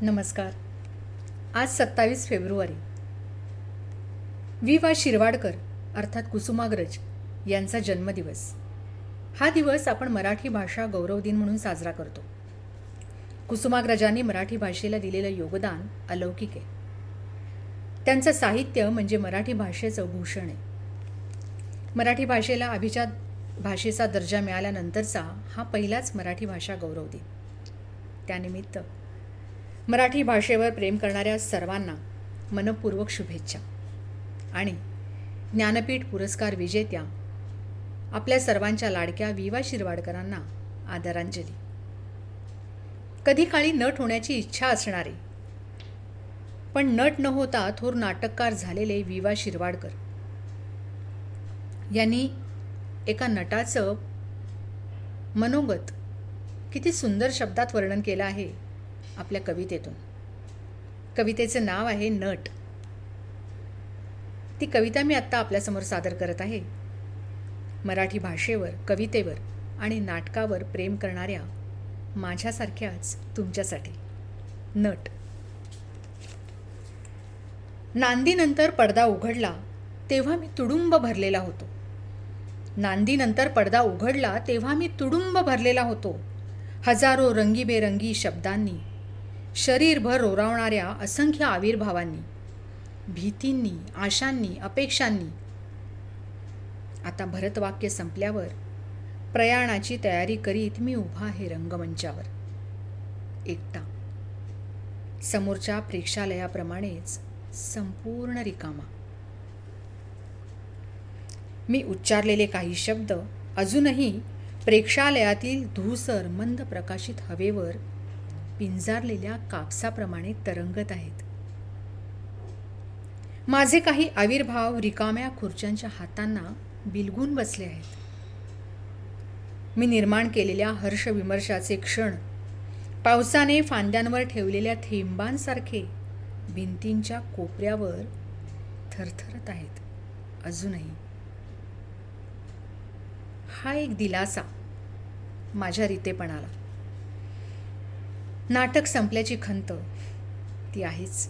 नमस्कार. आज 27 फेब्रुवारी. वि वा शिरवाडकर अर्थात कुसुमाग्रज यांचा जन्मदिवस. हा दिवस आपण मराठी भाषा गौरव दिन म्हणून साजरा करतो. कुसुमाग्रजांनी मराठी भाषेला दिलेलं योगदान अलौकिक आहे. त्यांचं साहित्य म्हणजे मराठी भाषेचं भूषण आहे. मराठी भाषेला अभिजात भाषेचा दर्जा मिळाल्यानंतरचा हा पहिलाच मराठी भाषा गौरव दिन. त्यानिमित्त मराठी भाषेवर प्रेम करणाऱ्या सर्वांना मनपूर्वक शुभेच्छा आणि ज्ञानपीठ पुरस्कार विजेत्या आपल्या सर्वांच्या लाडक्या वि वा शिरवाडकरांना आदरांजली. कधी काळी नट होण्याची इच्छा असणारे पण नट न होता थोर नाटककार झालेले वि वा शिरवाडकर यांनी एका नटाचं मनोगत किती सुंदर शब्दात वर्णन केलं आहे आपल्या कवितेतून. कवितेचं नाव आहे नट. ती कविता मी आत्ता आपल्यासमोर सादर करत आहे. मराठी भाषेवर, कवितेवर आणि नाटकावर प्रेम करणाऱ्या माझ्यासारख्याच तुमच्यासाठी. नट. नांदीनंतर पडदा उघडला तेव्हा मी तुडुंब भरलेला होतो. नांदीनंतर पडदा उघडला तेव्हा मी तुडुंब भरलेला होतो. हजारो रंगीबेरंगी शब्दांनी, शरीरभर रोरावणाऱ्या असंख्य आविर्भावांनी, भीतींनी, आशांनी, अपेक्षांनी. आता भरतवाक्य संपल्यावर प्रयाणाची तयारी करीत मी उभा आहे रंगमंचावर, एकटा. समोरच्या प्रेक्षालयाप्रमाणेच संपूर्ण रिकामा. मी उच्चारलेले काही शब्द अजूनही प्रेक्षालयातील धूसर मंद प्रकाशित हवेवर पिंजारलेल्या कापसाप्रमाणे तरंगत आहेत. माझे काही आविर्भाव रिकाम्या खुर्च्यांच्या हातांना बिलगून बसले आहेत. मी निर्माण केलेल्या हर्षविमर्शाचे क्षण पावसाने फांद्यांवर ठेवलेल्या थेंबांसारखे भिंतींच्या कोपऱ्यावर थरथरत आहेत अजूनही. हा एक दिलासा माझ्या रितेपणाला. नाटक संपल्याची खंत ती आहेच.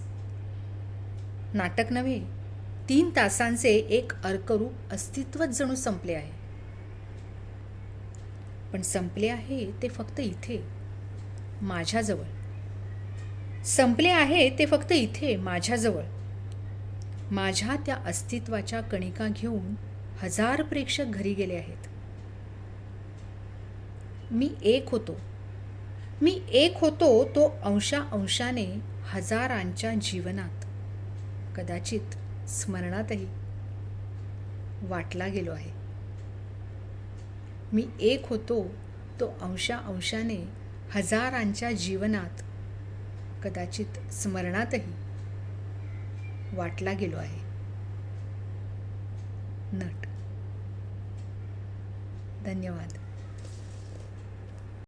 नाटक नव्हे, 3 तासांचे एक अर्करूप अस्तित्वच जणू संपले आहे. पण संपले आहे ते फक्त इथे, माझ्याजवळ. संपले आहे ते फक्त इथे, माझ्याजवळ. माझ्या त्या अस्तित्वाच्या कणिका घेऊन 1000 प्रेक्षक घरी गेले आहेत. मी एक होतो तो अंशाने हजारांच्या जीवनात, कदाचित स्मरणातही वाटला गेलो आहे. मी एक होतो तो अंशाने हजारांच्या जीवनात, कदाचित स्मरणातही वाटला गेलो आहे. नट. धन्यवाद.